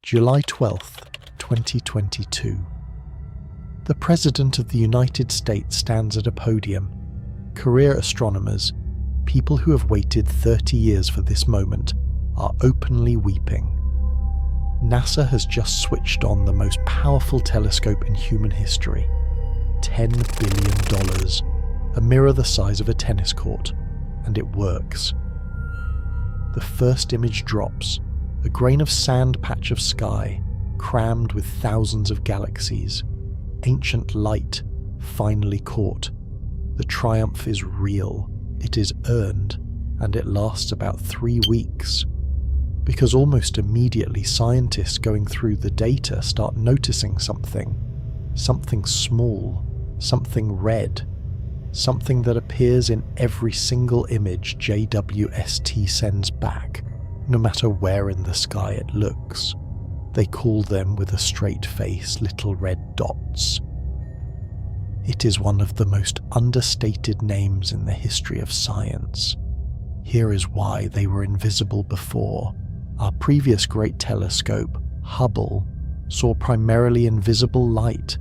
July 12th, 2022. The President of the United States stands at a podium. Career astronomers, people who have waited 30 years for this moment, are openly weeping. NASA has just switched on the most powerful telescope in human history. $10 billion, a mirror the size of a tennis court, and it works. The first image drops, a grain of sand patch of sky, crammed with thousands of galaxies. Ancient light, finally caught. The triumph is real, it is earned, and it lasts about 3 weeks. Because almost immediately scientists going through the data start noticing something small, something red, something that appears in every single image JWST sends back, no matter where in the sky it looks. They call them with a straight face little red dots. It is one of the most understated names in the history of science. Here is why they were invisible before. Our previous great telescope, Hubble, saw primarily invisible light,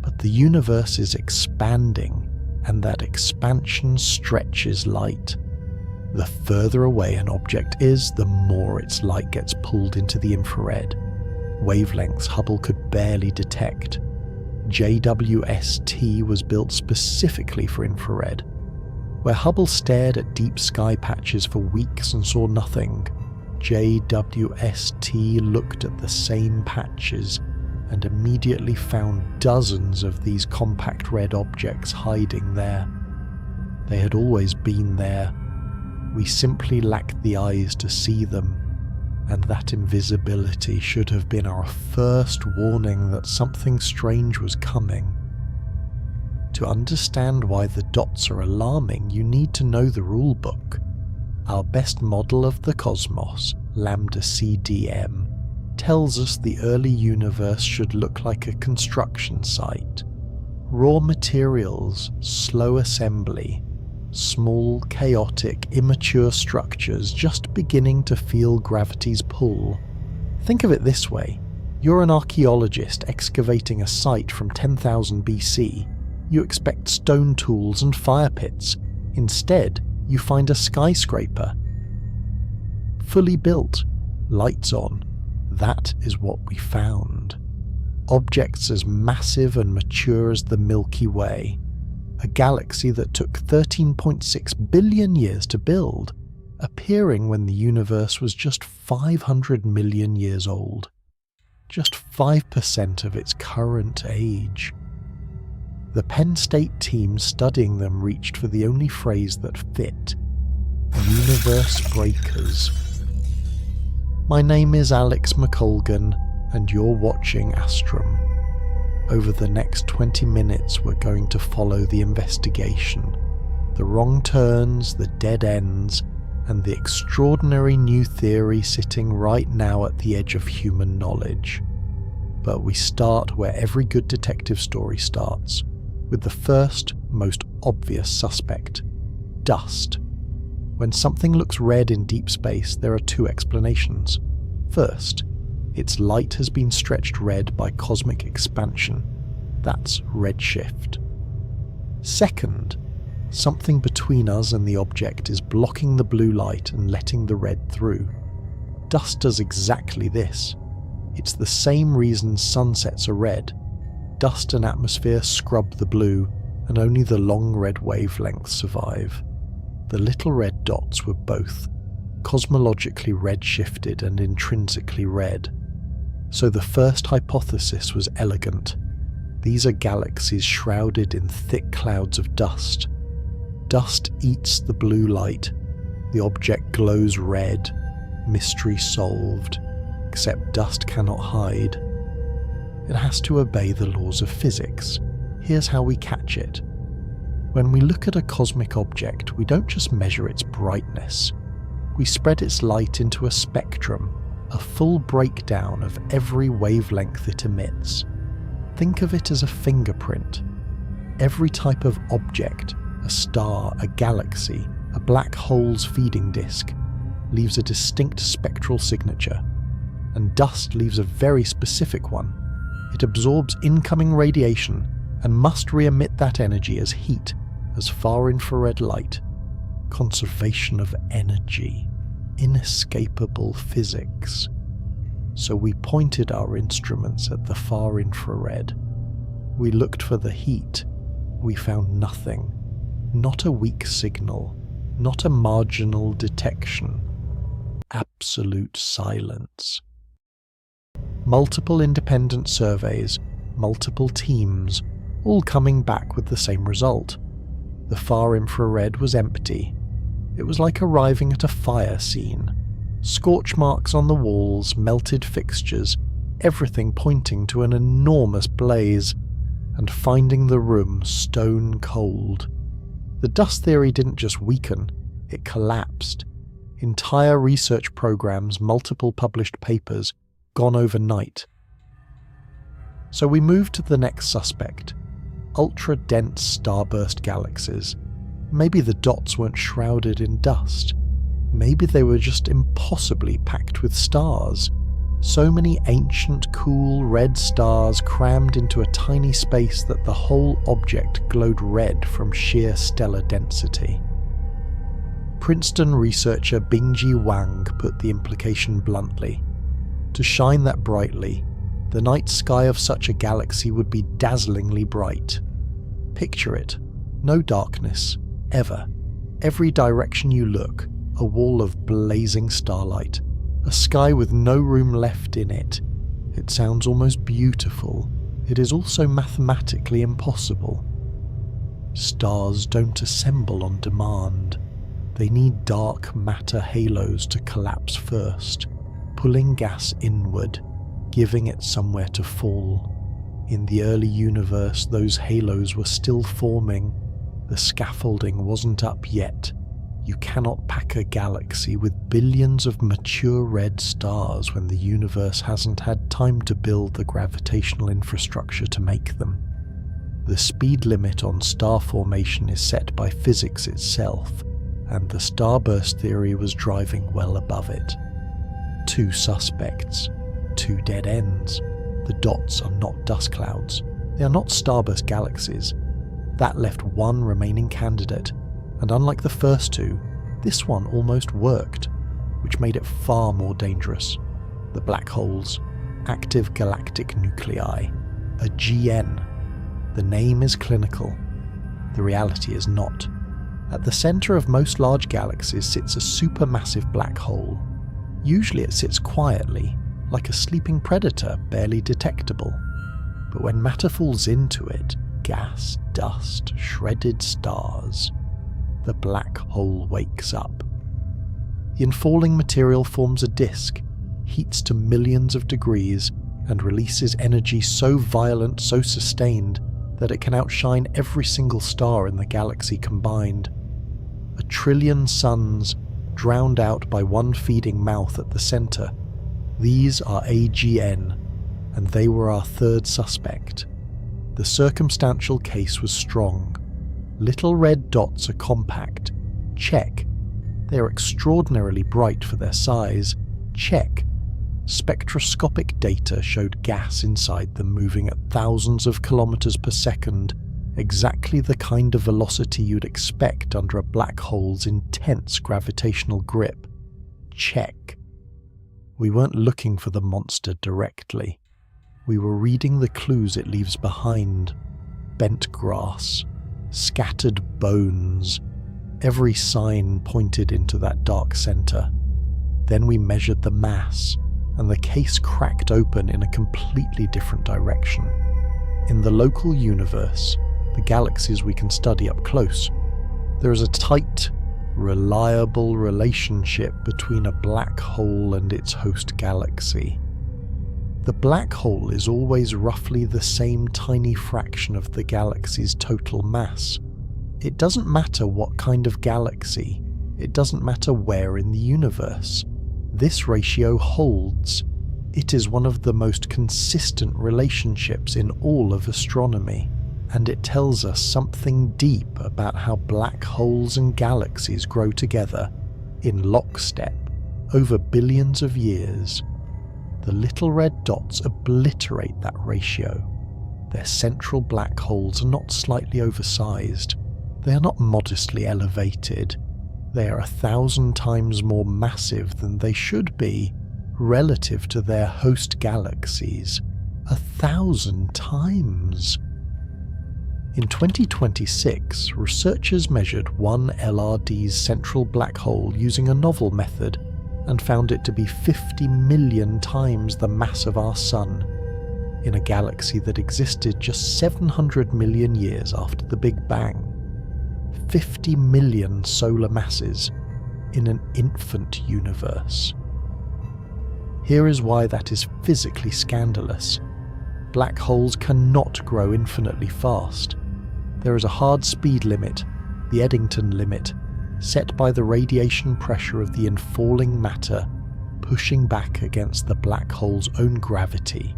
but the universe is expanding, and that expansion stretches light. The further away an object is, the more its light gets pulled into the infrared. Wavelengths Hubble could barely detect. JWST was built specifically for infrared. Where Hubble stared at deep sky patches for weeks and saw nothing, JWST looked at the same patches and immediately found dozens of these compact red objects hiding there. They had always been there. We simply lacked the eyes to see them, and that invisibility should have been our first warning that something strange was coming. To understand why the dots are alarming, you need to know the rulebook. Our best model of the cosmos, lambda-cdm, tells us the early universe should look like a construction site. Raw materials, slow assembly, small, chaotic, immature structures just beginning to feel gravity's pull. Think of it this way. You're an archaeologist excavating a site from 10,000 BC. You expect stone tools and fire pits. Instead, you find a skyscraper. Fully built, lights on. That is what we found. Objects as massive and mature as the Milky Way. A galaxy that took 13.6 billion years to build, appearing when the universe was just 500 million years old. Just 5% of its current age. The Penn State team studying them reached for the only phrase that fit: universe breakers. My name is Alex McColgan, and you're watching Astrum. Over the next 20 minutes we're going to follow the investigation, the wrong turns, the dead ends, and the extraordinary new theory sitting right now at the edge of human knowledge. But we start where every good detective story starts, with the first, most obvious suspect: dust. When something looks red in deep space, there are two explanations. First, its light has been stretched red by cosmic expansion. That's redshift. Second, something between us and the object is blocking the blue light and letting the red through. Dust does exactly this. It's the same reason sunsets are red. Dust and atmosphere scrub the blue, and only the long red wavelengths survive. The little red dots were both cosmologically redshifted and intrinsically red. So the first hypothesis was elegant. These are galaxies shrouded in thick clouds of dust. Dust eats the blue light. The object glows red. Mystery solved. Except dust cannot hide. It has to obey the laws of physics. Here's how we catch it. When we look at a cosmic object, we don't just measure its brightness. We spread its light into a spectrum, a full breakdown of every wavelength it emits. Think of it as a fingerprint. Every type of object, a star, a galaxy, a black hole's feeding disk, leaves a distinct spectral signature. and dust leaves a very specific one. It absorbs incoming radiation and must re-emit that energy as heat, as far-infrared light. Conservation of energy. Inescapable physics. So we pointed our instruments at the far-infrared. We looked for the heat. We found nothing. Not a weak signal. Not a marginal detection. Absolute silence. Multiple independent surveys, multiple teams, all coming back with the same result. The far-infrared was empty. It was like arriving at a fire scene. Scorch marks on the walls, melted fixtures, everything pointing to an enormous blaze, and finding the room stone cold. The dust theory didn't just weaken, it collapsed. Entire research programs, multiple published papers, gone overnight. So we moved to the next suspect. Ultra-dense starburst galaxies. Maybe the dots weren't shrouded in dust. Maybe they were just impossibly packed with stars. So many ancient, cool red stars crammed into a tiny space that the whole object glowed red from sheer stellar density. Princeton researcher Bingji Wang put the implication bluntly. To shine that brightly, the night sky of such a galaxy would be dazzlingly bright. Picture it. No darkness. Ever. Every direction you look, a wall of blazing starlight. A sky with no room left in it. It sounds almost beautiful. It is also mathematically impossible. Stars don't assemble on demand. They need dark matter halos to collapse first, pulling gas inward, giving it somewhere to fall. In the early universe, those halos were still forming. The scaffolding wasn't up yet. You cannot pack a galaxy with billions of mature red stars when the universe hasn't had time to build the gravitational infrastructure to make them. The speed limit on star formation is set by physics itself, and the starburst theory was driving well above it. 2 suspects, 2 dead ends. The dots are not dust clouds. They are not starburst galaxies. That left 1 remaining candidate, and unlike the first 2, this one almost worked, which made it far more dangerous. The black holes, active galactic nuclei, a GN. The name is clinical. The reality is not. At the centre of most large galaxies sits a supermassive black hole. Usually it sits quietly, like a sleeping predator, barely detectable. But when matter falls into it, gas, dust, shredded stars, the black hole wakes up. The infalling material forms a disk, heats to millions of degrees, and releases energy so violent, so sustained, that it can outshine every single star in the galaxy combined. 1 trillion suns, drowned out by one feeding mouth at the centre. These are AGN, and they were our 3rd suspect. The circumstantial case was strong. Little red dots are compact. Check. They are extraordinarily bright for their size. Check. Spectroscopic data showed gas inside them moving at thousands of kilometers per second, exactly the kind of velocity you'd expect under a black hole's intense gravitational grip. Check. We weren't looking for the monster directly. We were reading the clues it leaves behind. Bent grass, scattered bones. Every sign pointed into that dark centre. Then we measured the mass, and the case cracked open in a completely different direction. In the local universe, the galaxies we can study up close, there is a tight, reliable relationship between a black hole and its host galaxy. The black hole is always roughly the same tiny fraction of the galaxy's total mass. It doesn't matter what kind of galaxy, it doesn't matter where in the universe. This ratio holds. It is one of the most consistent relationships in all of astronomy, and it tells us something deep about how black holes and galaxies grow together in lockstep over billions of years. The little red dots obliterate that ratio. Their central black holes are not slightly oversized. They are not modestly elevated. They are 1,000 times more massive than they should be relative to their host galaxies. 1,000 times! In 2026, researchers measured one LRD's central black hole using a novel method and found it to be 50 million times the mass of our Sun, in a galaxy that existed just 700 million years after the Big Bang. 50 million solar masses in an infant universe. Here is why that is physically scandalous. Black holes cannot grow infinitely fast. There is a hard speed limit, the Eddington limit, set by the radiation pressure of the infalling matter pushing back against the black hole's own gravity.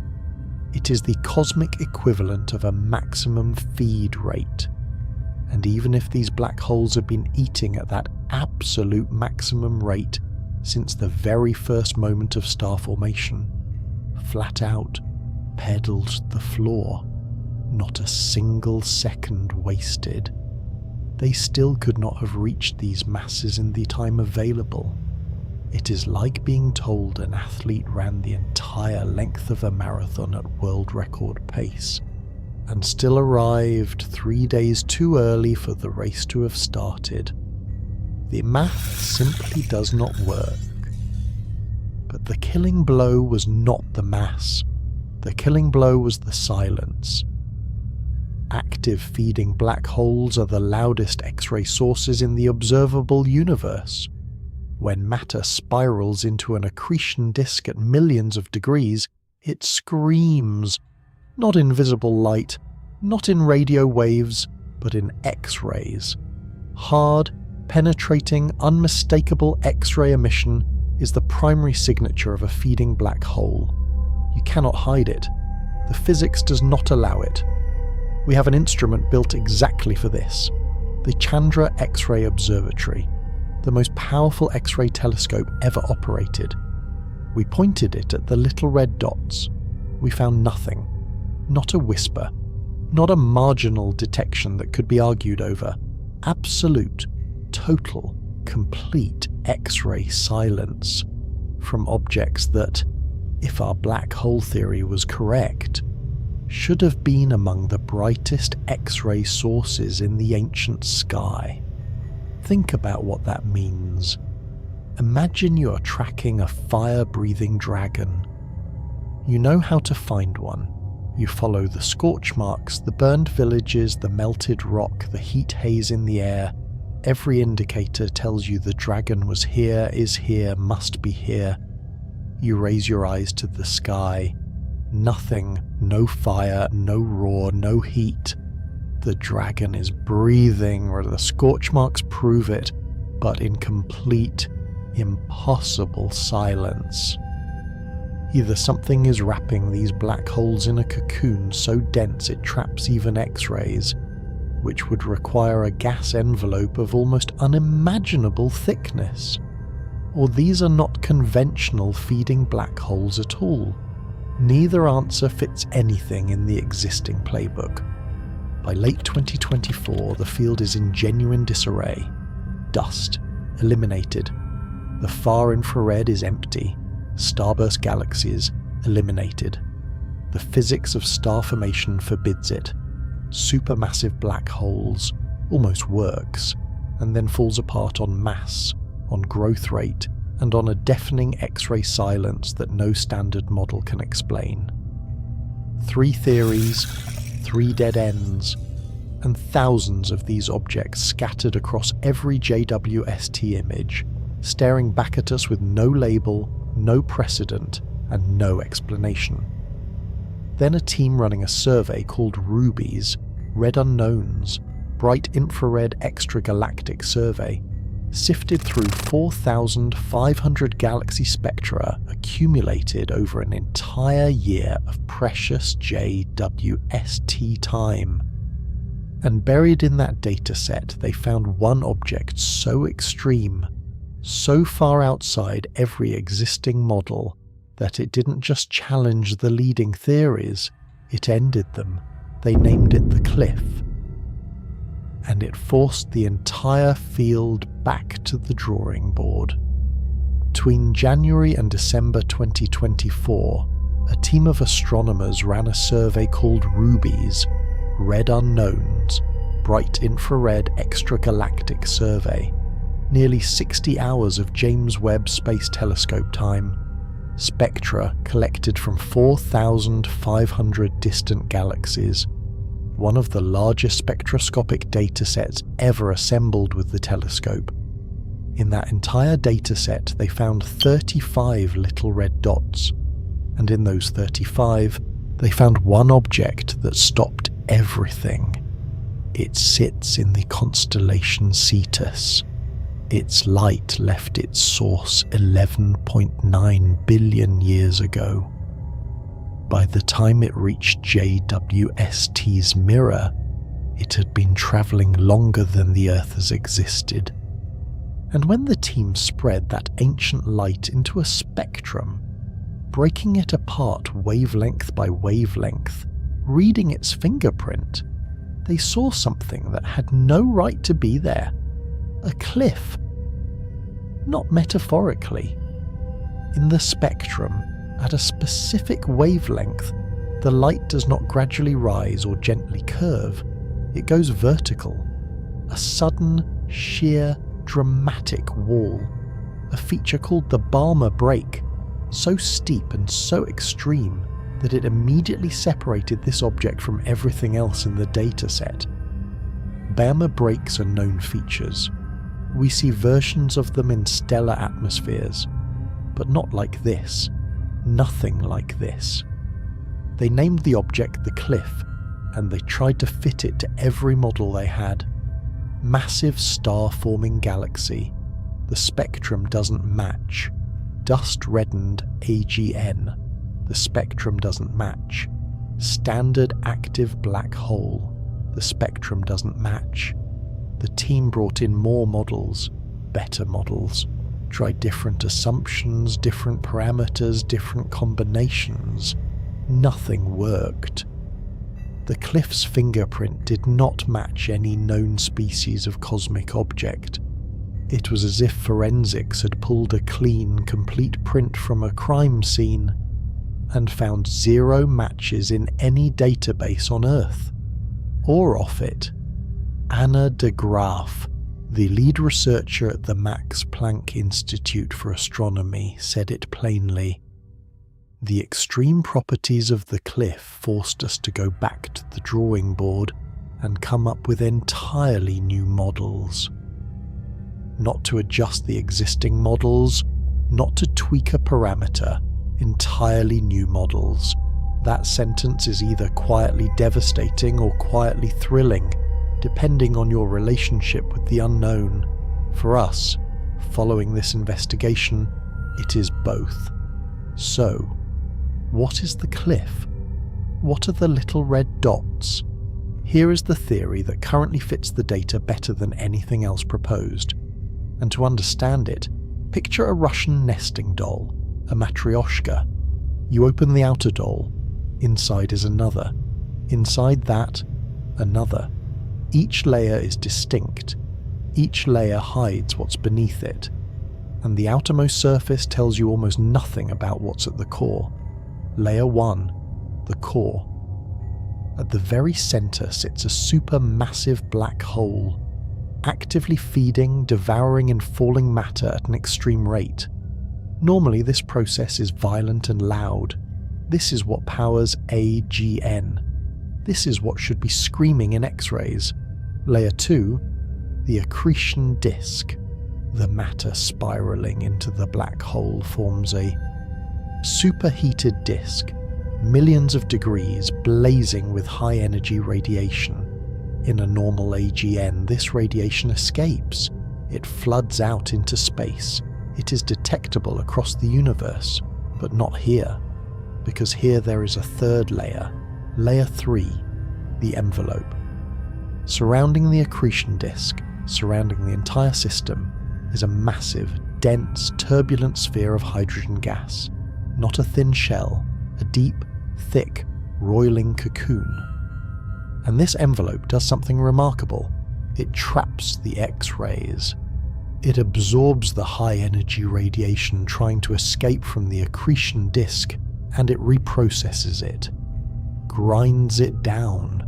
It is the cosmic equivalent of a maximum feed rate. And even if these black holes have been eating at that absolute maximum rate since the very first moment of star formation, flat out, pedaled to the floor, not a single second wasted, they still could not have reached these masses in the time available. It is like being told an athlete ran the entire length of a marathon at world record pace, and still arrived 3 days too early for the race to have started. The math simply does not work. But the killing blow was not the mass. The killing blow was the silence. Active feeding black holes are the loudest X-ray sources in the observable universe. When matter spirals into an accretion disk at millions of degrees, it screams, not in visible light, not in radio waves, but in X-rays. Hard, penetrating, unmistakable X-ray emission is the primary signature of a feeding black hole. You cannot hide it. The physics does not allow it. We have an instrument built exactly for this, the Chandra X-ray Observatory, the most powerful X-ray telescope ever operated. We pointed it at the little red dots. We found nothing, not a whisper, not a marginal detection that could be argued over. Absolute, total, complete X-ray silence from objects that, if our black hole theory was correct, should have been among the brightest X-ray sources in the ancient sky. Think about what that means. Imagine you're tracking a fire-breathing dragon. You know how to find one. You follow the scorch marks, the burned villages, the melted rock, the heat haze in the air. Every indicator tells you the dragon was here, is here, must be here. You raise your eyes to the sky. Nothing, no fire, no roar, no heat. The dragon is breathing, or the scorch marks prove it, but in complete, impossible silence. Either something is wrapping these black holes in a cocoon so dense it traps even X-rays, which would require a gas envelope of almost unimaginable thickness, or these are not conventional feeding black holes at all. Neither answer fits anything in the existing playbook. By late 2024, the field is in genuine disarray. Dust, eliminated. The far infrared is empty. Starburst galaxies, eliminated. The physics of star formation forbids it. Supermassive black holes, almost works, and then falls apart on mass, on growth rate, and on a deafening X-ray silence that no standard model can explain. 3 theories, 3 dead ends, and thousands of these objects scattered across every JWST image, staring back at us with no label, no precedent, and no explanation. Then a team running a survey called RUBIES, Red Unknowns, Bright Infrared Extragalactic Survey, sifted through 4,500 galaxy spectra accumulated over an entire year of precious JWST time. And buried in that dataset, they found one object so extreme, so far outside every existing model, that it didn't just challenge the leading theories, it ended them. They named it the cliff. And it forced the entire field back to the drawing board. Between January and December 2024, a team of astronomers ran a survey called RUBIES, Red Unknowns, Bright Infrared Extragalactic Survey. Nearly 60 hours of James Webb Space Telescope time. Spectra collected from 4,500 distant galaxies. One of the largest spectroscopic datasets ever assembled with the telescope. In that entire dataset, they found 35 little red dots. And in those 35, they found one object that stopped everything. It sits in the constellation Cetus. Its light left its source 11.9 billion years ago. By the time it reached JWST's mirror, it had been travelling longer than the Earth has existed. And when the team spread that ancient light into a spectrum, breaking it apart wavelength by wavelength, reading its fingerprint, they saw something that had no right to be there. A cliff. Not metaphorically. In the spectrum, at a specific wavelength, the light does not gradually rise or gently curve. It goes vertical. A sudden, sheer, dramatic wall. A feature called the Balmer break, so steep and so extreme that it immediately separated this object from everything else in the dataset. Balmer breaks are known features. We see versions of them in stellar atmospheres, but not like this. Nothing like this. They named the object the cliff, and they tried to fit it to every model they had. Massive star-forming galaxy. The spectrum doesn't match. Dust-reddened AGN. The spectrum doesn't match. Standard active black hole. The spectrum doesn't match. The team brought in more models, better models, tried different assumptions, different parameters, different combinations. Nothing worked. The cliff's fingerprint did not match any known species of cosmic object. It was as if forensics had pulled a clean, complete print from a crime scene and found 0 matches in any database on Earth, or off it. Anna de Graaf, the lead researcher at the Max Planck Institute for Astronomy, said it plainly. The extreme properties of the cliff forced us to go back to the drawing board and come up with entirely new models. Not to adjust the existing models, not to tweak a parameter, entirely new models. That sentence is either quietly devastating or quietly thrilling, depending on your relationship with the unknown. For us, following this investigation, it is both. So, what is the cliff? What are the little red dots? Here is the theory that currently fits the data better than anything else proposed. And to understand it, picture a Russian nesting doll, a matryoshka. You open the outer doll. Inside is another. Inside that, another. Each layer is distinct. Each layer hides what's beneath it. And the outermost surface tells you almost nothing about what's at the core. Layer 1, the core. At the very center sits a supermassive black hole, actively feeding, devouring and falling matter at an extreme rate. Normally this process is violent and loud. This is what powers AGN. This is what should be screaming in X-rays. Layer 2, the accretion disk. The matter spiraling into the black hole forms a superheated disk, millions of degrees, blazing with high-energy radiation. In a normal AGN, this radiation escapes. It floods out into space. It is detectable across the universe, but not here, because here there is a third layer, layer 3, the envelope. Surrounding the accretion disk, surrounding the entire system, is a massive, dense, turbulent sphere of hydrogen gas. not a thin shell, a deep, thick, roiling cocoon. And this envelope does something remarkable. It traps the X-rays. It absorbs the high-energy radiation trying to escape from the accretion disk, and it reprocesses it, grinds it down,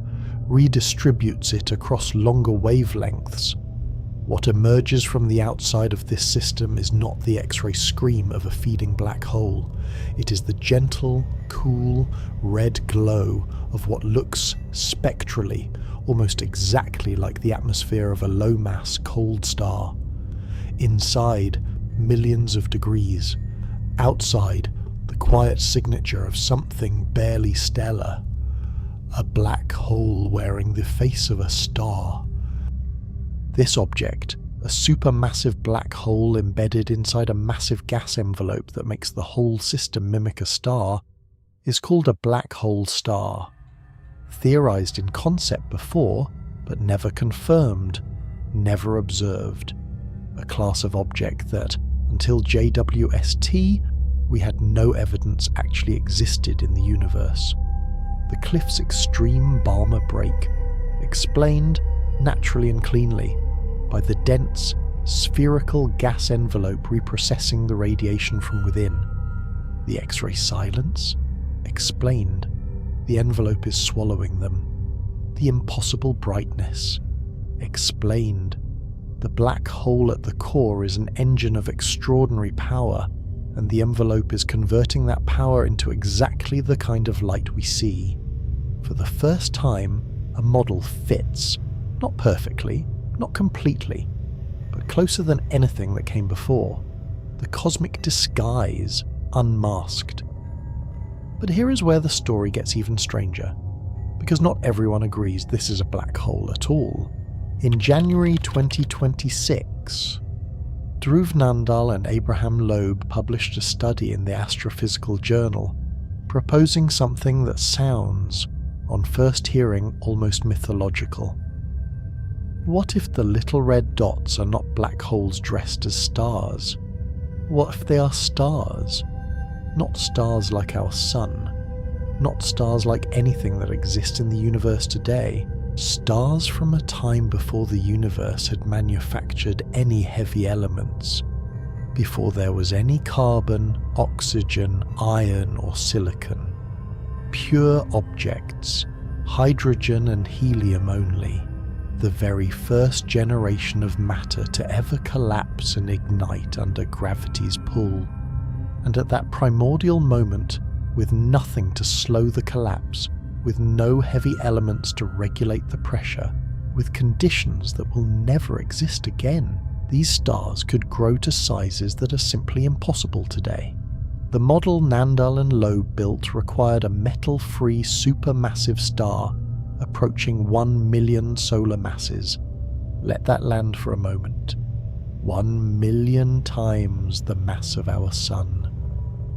redistributes it across longer wavelengths. What emerges from the outside of this system is not the X-ray scream of a feeding black hole. It is the gentle, cool, red glow of what looks spectrally almost exactly like the atmosphere of a low-mass cold star. Inside, millions of degrees. Outside, the quiet signature of something barely stellar. A black hole wearing the face of a star. This object, a supermassive black hole embedded inside a massive gas envelope that makes the whole system mimic a star, is called a black hole star. Theorized in concept before, but never confirmed, never observed. A class of object that, until JWST, we had no evidence actually existed in the universe. The cliff's extreme Balmer break, explained, naturally and cleanly, by the dense, spherical gas envelope reprocessing the radiation from within. The X-ray silence, explained. The envelope is swallowing them. The impossible brightness, explained. The black hole at the core is an engine of extraordinary power, and the envelope is converting that power into exactly the kind of light we see. For the first time, a model fits, not perfectly, not completely, but closer than anything that came before. The cosmic disguise, unmasked. But here is where the story gets even stranger, because not everyone agrees this is a black hole at all. In January 2026, Dhruv Nandal and Abraham Loeb published a study in the Astrophysical Journal, proposing something that sounds, on first hearing, almost mythological. What if the little red dots are not black holes dressed as stars? What if they are stars? Not stars like our sun, not stars like anything that exists in the universe today. Stars from a time before the universe had manufactured any heavy elements, before there was any carbon, oxygen, iron or silicon. Pure objects, hydrogen and helium only, the very first generation of matter to ever collapse and ignite under gravity's pull. And at that primordial moment, with nothing to slow the collapse, with no heavy elements to regulate the pressure, with conditions that will never exist again, these stars could grow to sizes that are simply impossible today. The model Nandal and Loeb built required a metal-free supermassive star approaching 1 million solar masses. Let that land for a moment. 1 million times the mass of our sun.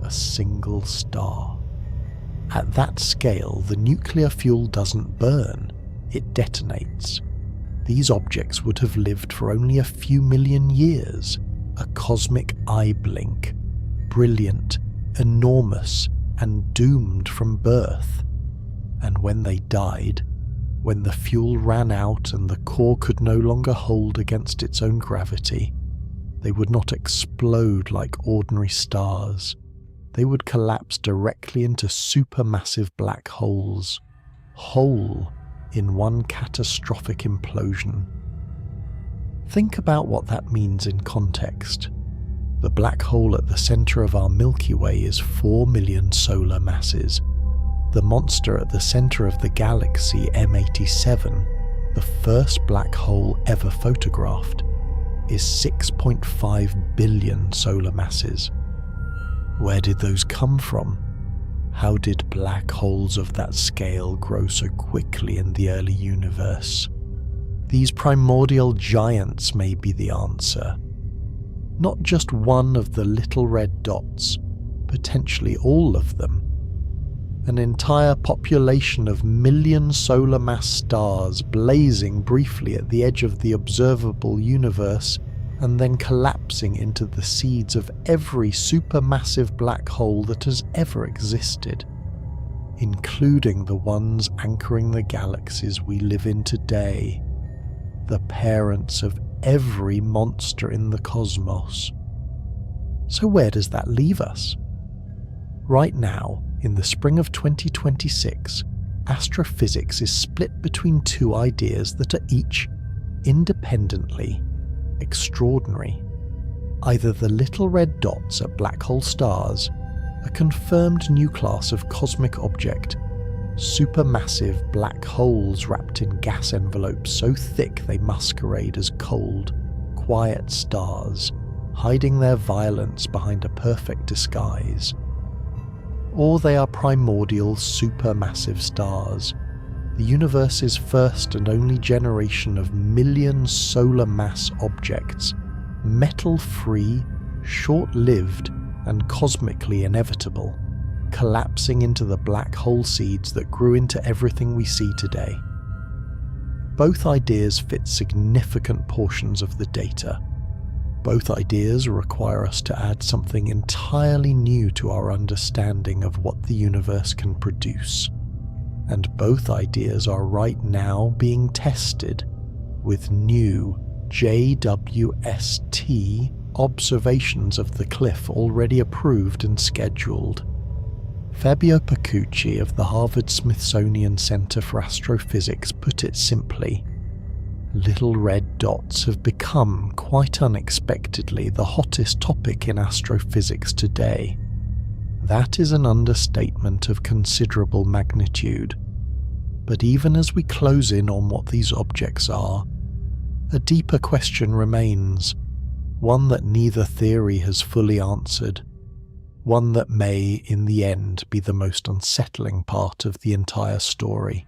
A single star. At that scale, the nuclear fuel doesn't burn, it detonates. These objects would have lived for only a few million years, a cosmic eye blink, brilliant, enormous, and doomed from birth. And when they died, when the fuel ran out and the core could no longer hold against its own gravity, they would not explode like ordinary stars. They would collapse directly into supermassive black holes, whole in one catastrophic implosion. Think about what that means in context. The black hole at the center of our Milky Way is 4 million solar masses. The monster at the center of the galaxy M87, the first black hole ever photographed, is 6.5 billion solar masses. Where did those come from? How did black holes of that scale grow so quickly in the early universe? These primordial giants may be the answer. Not just one of the little red dots, potentially all of them. An entire population of million solar mass stars blazing briefly at the edge of the observable universe and then collapsing into the seeds of every supermassive black hole that has ever existed, including the ones anchoring the galaxies we live in today, the parents of every monster in the cosmos. So where does that leave us? Right now, in the spring of 2026, astrophysics is split between two ideas that are each, independently, extraordinary. Either the little red dots at black hole stars, a confirmed new class of cosmic object, supermassive black holes wrapped in gas envelopes so thick they masquerade as cold, quiet stars, hiding their violence behind a perfect disguise. Or they are primordial supermassive stars, the universe's first and only generation of million solar mass objects, metal-free, short-lived, and cosmically inevitable, collapsing into the black hole seeds that grew into everything we see today. Both ideas fit significant portions of the data. Both ideas require us to add something entirely new to our understanding of what the universe can produce. And both ideas are right now being tested with new JWST observations of the cliff already approved and scheduled. Fabio Pacucci of the Harvard-Smithsonian Center for Astrophysics put it simply: little red dots have become, quite unexpectedly, the hottest topic in astrophysics today. That is an understatement of considerable magnitude. But even as we close in on what these objects are, a deeper question remains, one that neither theory has fully answered, one that may, in the end, be the most unsettling part of the entire story.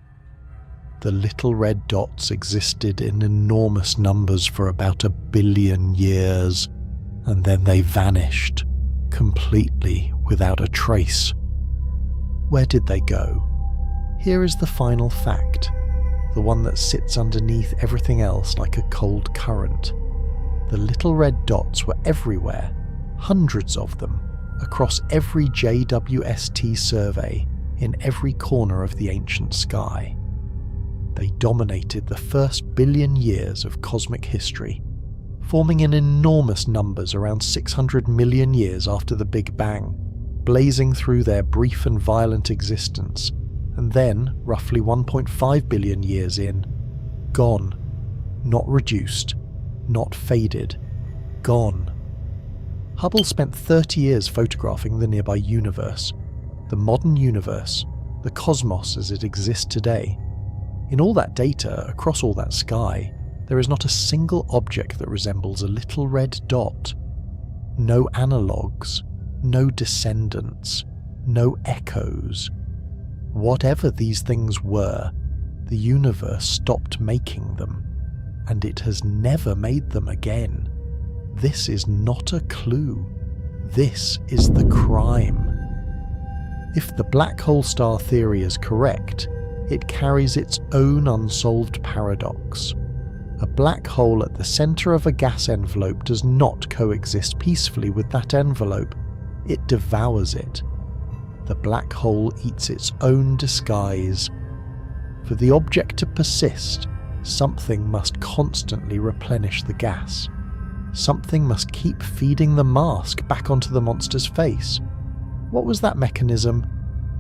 The little red dots existed in enormous numbers for about 1 billion years, and then they vanished, completely without a trace. Where did they go? Here is the final fact, the one that sits underneath everything else like a cold current. The little red dots were everywhere, hundreds of them, across every JWST survey, in every corner of the ancient sky. They dominated the first 1 billion years of cosmic history, forming in enormous numbers around 600 million years after the Big Bang, blazing through their brief and violent existence, and then, roughly 1.5 billion years in, gone, not reduced, not faded, gone. Hubble spent 30 years photographing the nearby universe, the modern universe, the cosmos as it exists today. In all that data, across all that sky, there is not a single object that resembles a little red dot. No analogues, no descendants, no echoes. Whatever these things were, the universe stopped making them, and it has never made them again. This is not a clue. This is the crime. If the black hole star theory is correct, it carries its own unsolved paradox. A black hole at the center of a gas envelope does not coexist peacefully with that envelope. It devours it. The black hole eats its own disguise. For the object to persist, something must constantly replenish the gas. Something must keep feeding the mask back onto the monster's face. What was that mechanism?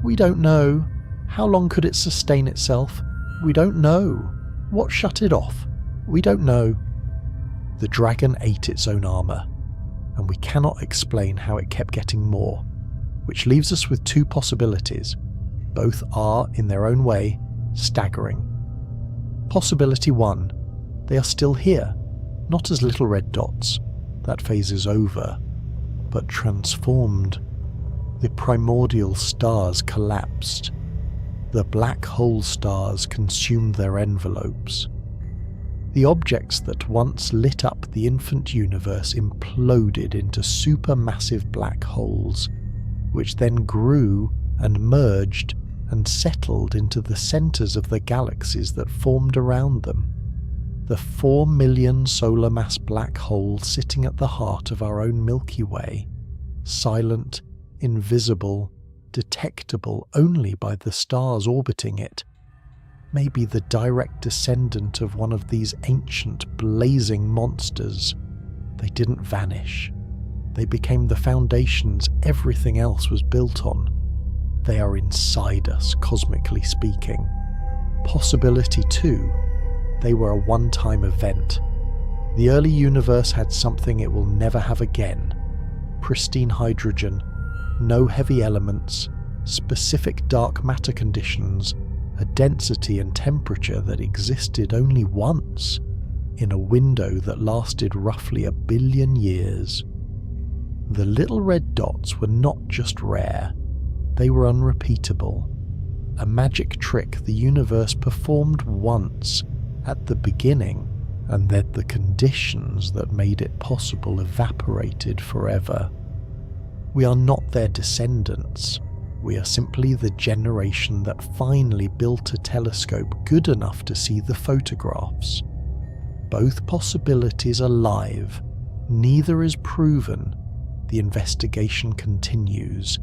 We don't know. How long could it sustain itself? We don't know. What shut it off? We don't know. The dragon ate its own armour, and we cannot explain how it kept getting more, which leaves us with two possibilities. Both are, in their own way, staggering. Possibility 1, they are still here, not as little red dots, that phase is over, but transformed. The primordial stars collapsed. The black hole stars consumed their envelopes. The objects that once lit up the infant universe imploded into supermassive black holes, which then grew and merged and settled into the centers of the galaxies that formed around them. the 4 million solar mass black hole sitting at the heart of our own Milky Way, silent, invisible, detectable only by the stars orbiting it, may be the direct descendant of one of these ancient blazing monsters. They didn't vanish. They became the foundations everything else was built on. They are inside us, cosmically speaking. Possibility 2, they were a one-time event. The early universe had something it will never have again. Pristine hydrogen, no heavy elements, specific dark matter conditions, a density and temperature that existed only once, in a window that lasted roughly 1 billion years. The little red dots were not just rare, they were unrepeatable. A magic trick the universe performed once, at the beginning, and then the conditions that made it possible evaporated forever. We are not their descendants. We are simply the generation that finally built a telescope good enough to see the photographs. Both possibilities are live. Neither is proven. The investigation continues.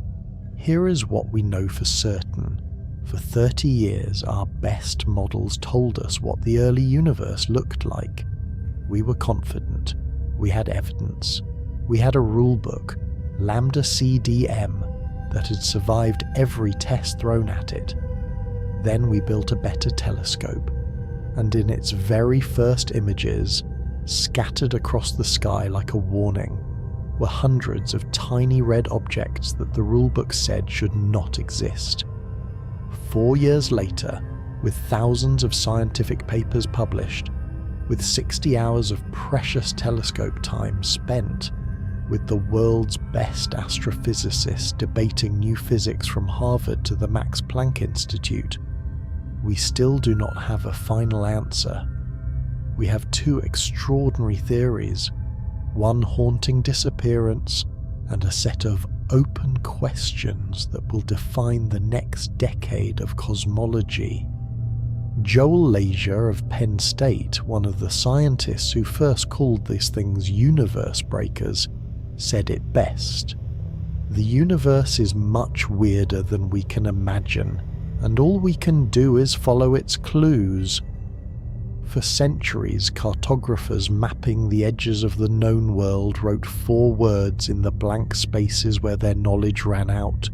Here is what we know for certain. For 30 years, our best models told us what the early universe looked like. We were confident. We had evidence. We had a rulebook, lambda-cdm, that had survived every test thrown at it. Then we built a better telescope, and in its very first images, scattered across the sky like a warning, were hundreds of tiny red objects that the rulebook said should not exist. 4 years later, with thousands of scientific papers published, with 60 hours of precious telescope time spent, with the world's best astrophysicists debating new physics from Harvard to the Max Planck Institute, we still do not have a final answer. We have 2 extraordinary theories, one haunting disappearance and a set of open questions that will define the next decade of cosmology. Joel Leisure of Penn State, one of the scientists who first called these things universe breakers, said it best. The universe is much weirder than we can imagine, and all we can do is follow its clues. For centuries, cartographers mapping the edges of the known world wrote 4 words in the blank spaces where their knowledge ran out.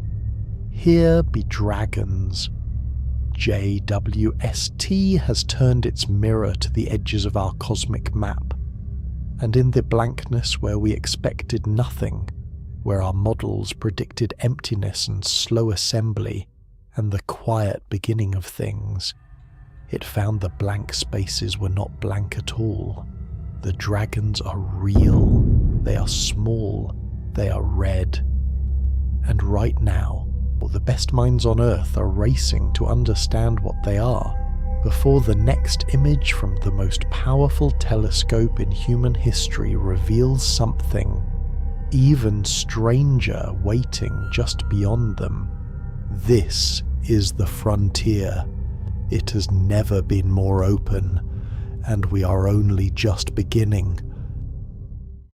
Here be dragons. JWST has turned its mirror to the edges of our cosmic map, and in the blankness where we expected nothing, where our models predicted emptiness and slow assembly and the quiet beginning of things, it found the blank spaces were not blank at all. The dragons are real, they are small, they are red. And right now, the best minds on Earth are racing to understand what they are, before the next image from the most powerful telescope in human history reveals something even stranger waiting just beyond them. This is the frontier. It has never been more open, and we are only just beginning.